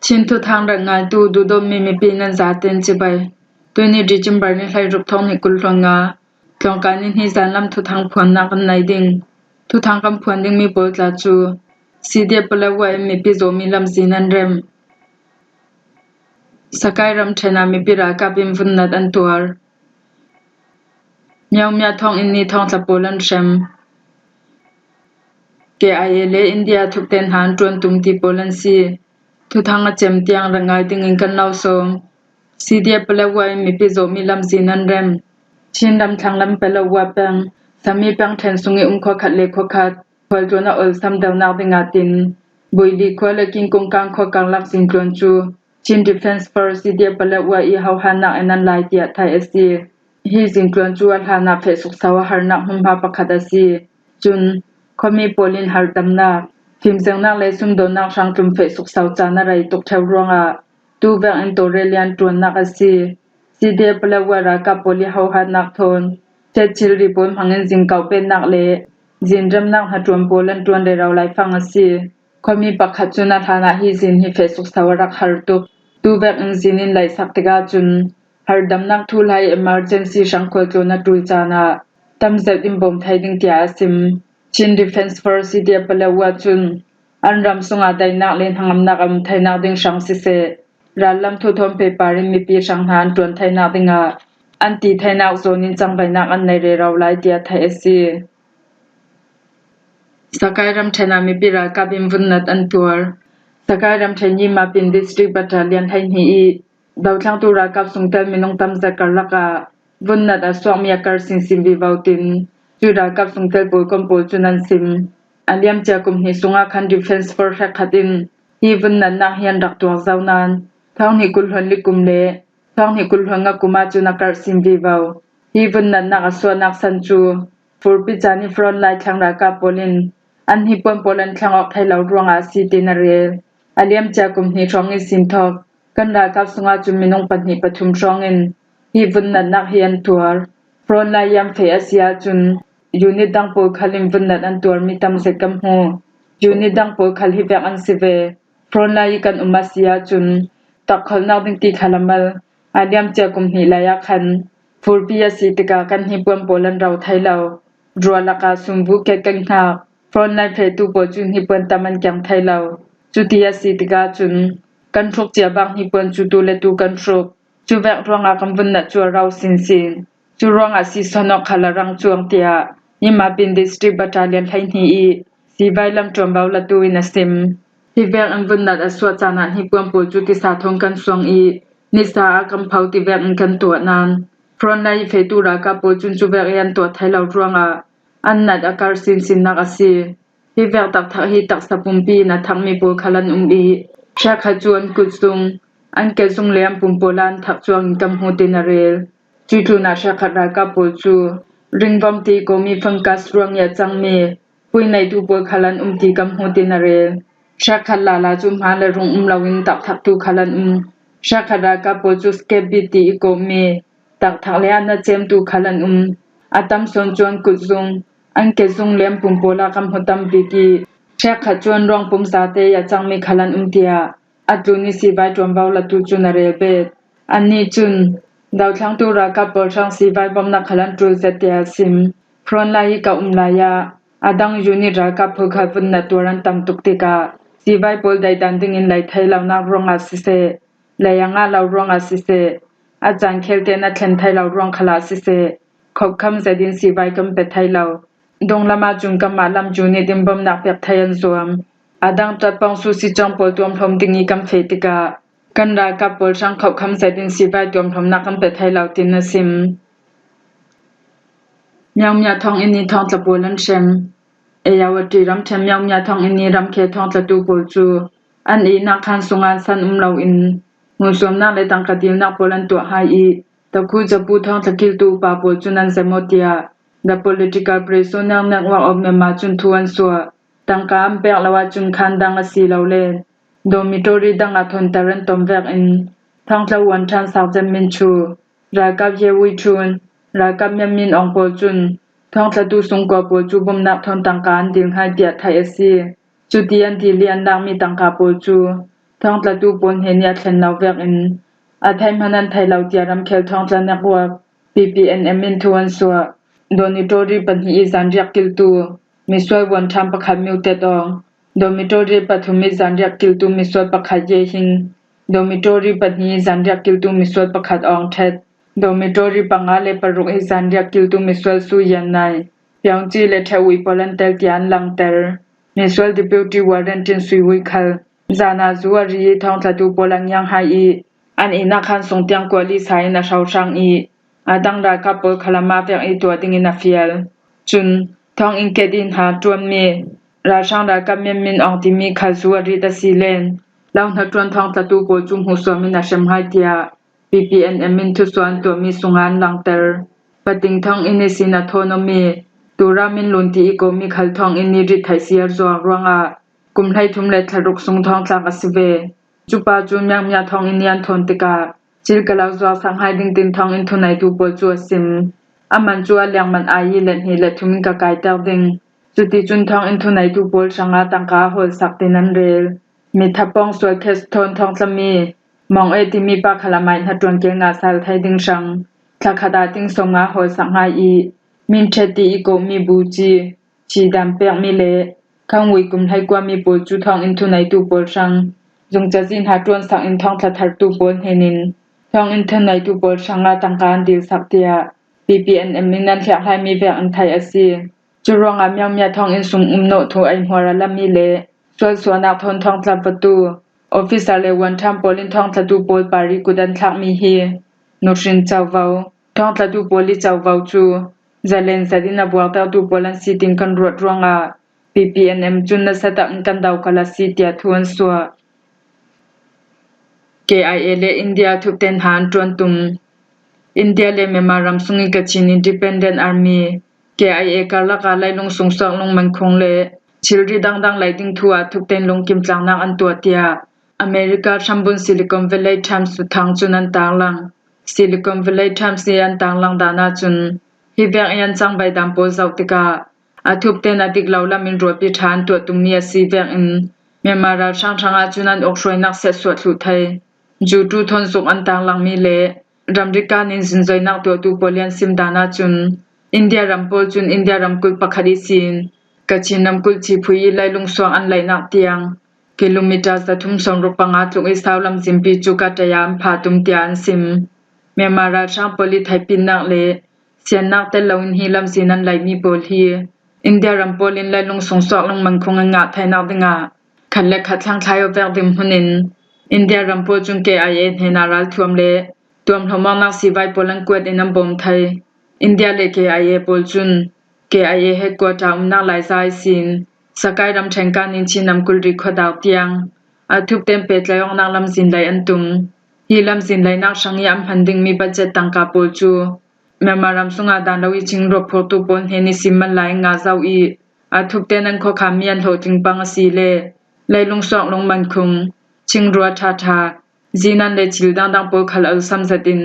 ชินทุทางรังงานตูดูดมมีปีนันจาเต็นจิบายตัวนี้ดิจิมบาร์นี่ให้รูปท้องให้กุลงาตรงการนี้ให้จานลำทุทางพวนนักในดิ่งทุทางกำพวนดิ่งมีโปรดลาจูซีเดียปลาวายมีปิโซมีลำซีนันเรมสกายรำเทนามีปิรากาบิมฟุนนัดอันตัวเมียวเมียท้องอินนี้ท้องสะโปลันเชมเกไอเลอินเดียทุกเต็นหานจวนตุงที่โปลันซีทุทางเจมเตียงรังไงดิ่งอินกันเล่าสมซีเดียปลาวายมีปิโซมีลำซีนันเรมชินดำทางลำเปลาวาเปงสามีเปงแทนสุงขขัดเลขขัดพอจวนอลซัมดาวนาดิงาตินบุยลีควาเลกินกงกางขกังลักสิงกลนจูชินดิเฟนส์ฟอร์ซีเดียปลาวายเฮาฮานักอนันไลเตียไทยเอซีฮีสิงกลนจูอัลฮานาเฟสุกสาวหานักหุมฮาปะขัดซีจุนคอมีโปลินฮาร์ดำนาฟิมเซงนักเลซุมโดนักช่างจุมเฟสุกสาวจานาไรตกเทวรองอาตูเวงอินโตเรเลียนจวนนักซีซีเดียปลาวารากาโปลิเฮาฮานักทนเจจิลริปนหังเงินจิงเก่าเป็นนักเลจินรำนักหาจวนโปลันจวนเดเราไลฟังซีคอมีปักขัดจุนาธานาฮีจินฮิเฟสุกสาวรักฮาร์ตุตูเวกอินจินินไลสักติกาจุนฮาร์ดำนักทูไลเอมอร์เจนซีชังควจนาตุลจานาตัมเซดิมบมไทยดิงเตียซิมชินดิเฟนส์ฟอร์ซีเดียปลาวาจุนอันรำสงอาไดนักเลนหังอำนักอำไทยนักดิงชังซิเซรัลลัมทุทอมเปปาริมีปีชังหานจวนไทยนักดิงาอันตีไทยนักโซนินจังไปนักอันในเรเราไลเตียไทยเอซีสกายรำเทนามีปีรากาบิมฟุนนัดอันตัวสกายรำเทนีมาเป็นดิสตริกบัตเลียนไทยฮีดาวทางตุรากาบสุงเตมินงตัมจักรลักาฟุนนัดอสวามียากรสินซิมบิวาวตินจุรากาบสุงเตปุลคอมโปจุนันซิมอันเลียมเจกุมฮิสุงอาคันดิเฟนส์ฟอร์แฟกขัดินฮีฟุนนัดนักเฮียนดักตัวเจ้านันท้องฮิกุลหันลิกุมเลท้องฮิกุลหังกกุมาจุนักการซิมบิวาวฮีฟุนนัดนักอสวานักสันจูฟูร์ปิจานิฟรอนไลทางรากาโปลินอันฮิปอนโปลันทางออกไทยเหล่ารวงอาซีตินาเรลอาเลียมจากกุมฮิช่องอิสินทอกกันรากาสุงอาจุมินงปันฮิปทุมช่องอินฮีฟุนนัดนักเฮียนตัวฟรอนไลยามเฟอเซียจุนยูนิดังโปคาลิมฟุนนัดอันตัวมีตำเซกัมโฮยูนิดังโปคาลิเวกอันซิเวฟรอนไลกันอุมาเซียจุนตักขลนาดิงตีคาลามัลอาเลียมจากกุมฮิลายาคันฟูร์ปิยาซีติกากันฮิปอนโปลันเราไทยเหล่ารัวลักาซุมบุเกกังหากฟรอนไลเพตูโปจุนฮิปอนตามันยังไทยเราจุติยาสิติกาจุนกันทรกเจียบังฮิปอนจุตูเลตูกันทรกจุแวกรองอาคัมวันนัดจัวเราสินสินจุรองอาศิสนอกขลารังจวงเตียนิมาบินดิสตริกบัตาเลียนไทยฮีอีสีใบลำจวมเบาละตูอินาซิมฮิแวกอันวันนัดอสวาจานาฮิปอนโปจุติสาทงกันสวงอีนิสาอาคัมเผาติแวกอันกันตัวนานฟรอนไลเพตูรากาโปจุนจุแวกยันตัวไทยเรารวงอาอันนัดอาการสินนักอสีฮิเวกตักทักฮิตักสะปุมปีนะทักมีโปคลันอีชาขจวนกุซุงอันเกซุงเลียมปุมโปลันทักจวงกัมโฮตินาเรลจุทุนาชาขรากาโปจูริงวัมตีโกมีฟังกัสรวงยาจังเมปุยในตูโปคลันตีกัมโฮตินาเรลชาขลาลาจุมหาเลรุงลาวินตักทักตูคลันชาขรากาโปจูสเกบิตีโกเมตักทักเลอันเจมตูคลันอาตัมสนจวนกุซุงอันเกซุงเลียมปุมโปลาคัมหตัมบิกีเชคขจวนรองปุมสาเตยจังมีขลันเตียอัตุนิสีใบจวมเบาละตูจุนเรเบตอันนี้จุนดาวทั้งตุรากาปอลช่างสีใบบอมนักขลันตูเซเตียซิมพรอนไลกาลายาอดังยูนิรากาพกาฟุนนัตัวรันตัมตุกติกาสีใบปอลไดดันดิงอินไลไทยลาวนักรองอาศิเซลยังอาลาวรองอาศิเซอาจารย์เคลเตนัทเทนไทยลาวรองขลาศิเซขบคำเสดินสีใบกำเป็ดไทยลาวดงละมาจุงกำมาลำจูนิดิมบอมนักเปียกไทยันสวมอดังจัดปองสุสิจังปอลตวมพรมดิงีกำเฟติกากันรากาปอลช่างขบคำเสดินสีใบตวมพรมนักกำเป็ดไทยลาวตินซิมยังมีทองอินีทองตะโปลันเชมเอยาวตีรำเชมยังมีทองอินีรำเคทองตะตูโปจูอันอีนักขันสุงานสันลาวอินงูสวมนักเลยตังกะดิลนักโปลันตัวไฮอีตะคูจะปูทองตะกิลตูปาโปจุนันเซโมเตียThe political personnel network of Myanmar chun thuan swa tangkam pek lawa chun khan dang asi lawle dormitory dang athon taran tomvek in thangtla wan than saujam min chu rakap yewi chun rakap yamin ongpo chun thangtla tu sungko po chu bom nak thon tangkan ding hai tia thai asi chutian ti lian dang mi tangka po chu ท้องตะตูปนเฮเนียทนนาวเวกอินอาไทมนันไทเราเตียรัมเคลท้องตะนักว PPNM มินทวนสัวโดนิโตรีปันฮีซันเรียกกิลตูมิสวยวันทำประคัดมิวเตตองโดมิโตรีปัทุมิซันเรียกกิลตูมิสวยประคัดเยหิงโดมิโตรีปันฮีซันเรียกกิลตูมิสวยประคัดอองเทดโดมิโตรีปังอาเลปรุกฮิซันเรียกกิลตูมิสวยสุยันไนเปียงจีเลทวีปอลันเตลติอันลังเตอร์มิสวยดิบิวตี้วารันตินสุยวิคัลจานาซัวรีท้องตะตูปลังยังไฮอีอันอินาคันสงเตียงกวลิไซนะชาวช่างอีอาดังดาคับปคลามาเปียงอีตัวติงอินาเฟียลจุนท้องอิงเกดินหาจวนมีราช่างดากับเมียนมินอองติมีคัลซัวรีตะซีเลนลาวนักจวนท้องตะตูปจุมหูสวมินาเชมไฮเตีย PPNM มินทุสวนตัวมีสุงานลังเตอร์ปติงท้องอินิสินาโทโนมีตูรามินลุนตีอีโกมีคัลท้องอินิริไทเซียร์จวงรวงอากุมไลทุมเลทรุกสุงท้องจากอสิเวจุปาจุมยังมีท้องอินยันทนติกาจิลกะลาวจวสังไห้ดิงตินท้องอินทุไนตูปจัวซิมอามันจัวเลียงมันอายีเลนฮีเลทุมิกะกายเตอดิงจุติจุนท้องอินทุไนตูปสังอาตังกาโหลสักตินันเรลมีทับปองสวยเคสทนท้องสมีมองเอติมีปาคลาไมหัดจวนเกงาซัลไทดิงชังทักขดาติงสงาโหลสังไห้อีมินเทติอีโกมีบูจีชีดำเปียกมีเลข้างวิกุมไทกว่ามีปจูท้องอินทุไนตูปชังจงจะสินหาจวนสังอินท้องทัดทัดตูปนเฮนินท้องอินทุไนตูปชังอาตังการดิลสักเตีย PPNM มินันเลียกให้มีแวกอันไทยอซีจุรองอาเมียงเมียท้องอินสุงอุมโนทูไอหัวระลมีเลส่วนนักทนท้องทัดประตูออฟฟิศเลวันทัมปอลินท้องทัดตูปปาริกุดันทักมีฮีนุชินเจ้าเวาท้องทัดตูปลิเจ้าเวาจูจะเล่นสดินาบวกตาตูปลันสิติงกันรวดรองอาPPNM จุนนสะตังกันดาวกลาสิเตียทวนสัว KIA เลอินเดียทุกเต็นหานจวนตุมอินเดียเลเมมารัมสุงิกชิน Independent Army KIA กาลกาไลลงสงสอกลงมันคงเลชิลรีดังไลติงทัวทุกเต็นลงกิมจังนักอันตัวเตียอเมริกาชัมบุนซิลิคอนแวลลีย์ไทมส์ทางจุนันตางลังซิลิคอนแวลลีย์ไทมส์ยันตางลังดานาจุนฮิเวกยันจังใบดำโปซาวติกาอาทุบเตนอดิกลาวลามินรัวปิฐานตัวตุมเนียซีเวกอินเมียมาราช่างอาจุนันอกช่วยนักเสดสวดลุไทยจูตูทนสุกอันตางลังมีเลรัมริกานินสินใจนักตัวตูโปเลียนซิมดานาจุนอินเดียรัมโปจุนอินเดียรัมกุลปักคดิสินกะชินรัมกุลชีพุยไลลุงสวงอันไลนักเตียงกิโลเมตรสะทุมสองรปังอาตุกอิสาวลำซิมปีจุกัตยามพาตุมเตียนซิมเมียมาราช่างโปลิไทยปินนักเลเสียนนักเตลาวินฮีลำซินันไลมีโปลีอินเดียรัมโปลินไลลงสงสอกลงมันคงงะไทยนักดิงะขันเล็กขัดทางไทยอเวกดิมหุนินอินเดียรัมโปจุงเกไอเอเฮนารัลทวมเลทวมทมนักสีไวโปลันกวดอินัมบอมไทยอินเดียเลเกไอเอโปลจุนเกไอเอเฮดกวดาอุนักไลไซซินสกายรัมเชงกานินชินัมกุลริขดาวเตียงอาทุบเต็มเป็ดไลองนักลำสินไลอันตุมฮีลำสินไลนักช่างยามพันดิงมีบัจเจตังกาโปลจูเมมารัมสุงอาดานลวิจิงรบโพตุปนเฮนิซิมันไลงาซาวอีอาทุบเตนันโคขามียันโหจิงปังสีเลไลลงสอกลงมันคุงชิงรัวทาทาจีนันเลจิลดังโปคาลอัลซัมซาดิน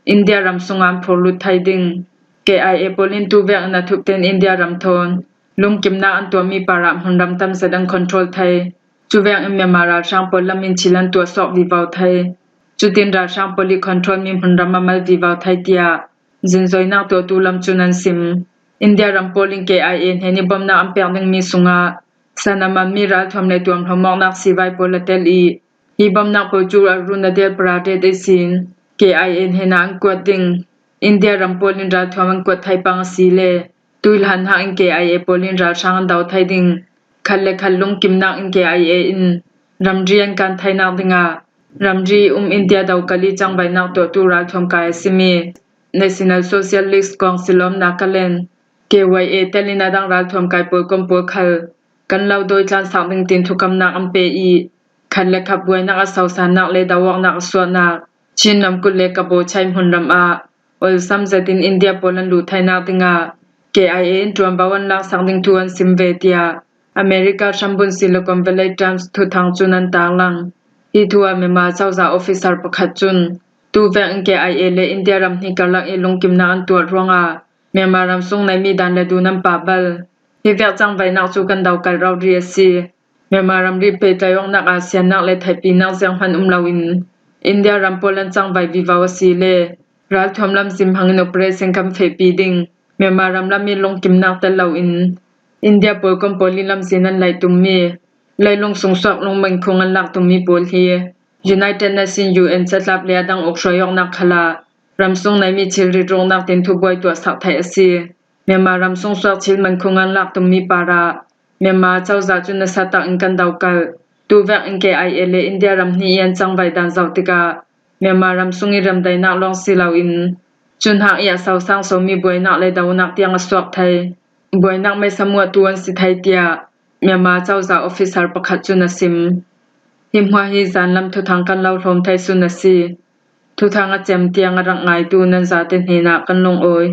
อินเดียรัมสุงามโพลุไทยดิง KIA โปลินตูเวกนาทุบเตนอินเดียรัมทนลุงกิมนาอันตัวมีปารามหุนรัมตัมสดังคอนโทรลไทยจูเวกอิมเมมาราช่างโปลมินชิลันตัวสอกวิวาวไทยจุดินราช่างโปลิคอนโทรลมีหุนรัมมามัลวิวาวไทยเตียจินซอยนักตัวตูลำจุนันซิมอินเดียรัมโปลิง KIA เฮนิบอมนาอัมเปียงดึงมีสุงาสนามันมีรัลทวมในตัวมหมอกนักสีไวโปลเตลีฮีบอมนักโปจูอารุณเดลปราเดเดซิน KIA เฮนังกวดดิงอินเดียรัมโปลินรัลทวมกวดไทยปังสีเลตุลหันหาง KIA โปลินรัลช่างดาวไทยดิงคันเลคันลุงกิมนัก KIA อินรัมเรียนการไทยนักดิงารัมรีอินเดียดาวกะลีจังใบนักตัวตูรัลทวมกายซิมี National Socialist Council of Nagaland KYA เตลินาดังรัลทวมกายโปกมโปคัลกันเราโดยจานสังดิงตินทุกำนักอัมเปอีคันเลขับวยนักสาวสานักเลดาวกนักสวนักชินนำกุลเลกโบชัยมุนรำอาอลซัมซาดินอินเดียโปลันลูไทยนักดิงา KIA จวมบาวันนักสังดิงทวนซิมเวเตียอเมริกาชัมบุนซิลิคอนแวลลีย์ไทมส์ทุทางจุนันตางลังอีทัวเมมาเจ้าซาออฟฟิเซอร์ประคัดจุนตูเวง KIA เลอินเดียรัมนิกาลักเอลงกิมนาอันตัวรวงอาเมมารัมซุงในมีดันเลดูนัมปาบัลฮิเวกจังไวนักจูกันดาวกันเราเรียซี Myanmar ram ri pe tayong nak ASEAN nak le thai pi nak jang han lawin India ram Poland chang bai viwawasi le ral thom lam sim hangin operation kam fe pi ding Myanmar ram lam mi long kim nak tel lawin India pol kom polin lam sinan lai tummi lai long sung swak long man khong an lak tummi pol hi United Nations UN chatlap le adang okshayok nak khala ramsung nai mi chilri rong nak tin thu boy to sak thai asi Myanmar ramsung swak chil man khong an lak tummi para Myanmar chawza chuna satak ingkan daukal tu vek ingke IL India ram ni yan chang bai dan zautika Myanmar ramsungi ram dai nak long silawin chun hak ya saw sang so mi boy nak le daw nak tiang swak thai boy nak mai samua tuan si thai tia Myanmar chawza officer pakhat chuna sim himhwa hi zan lam thu thang kan lau hlom thai sunasi thu thanga chem tiang rang ngai tu nan za te hina kan long oi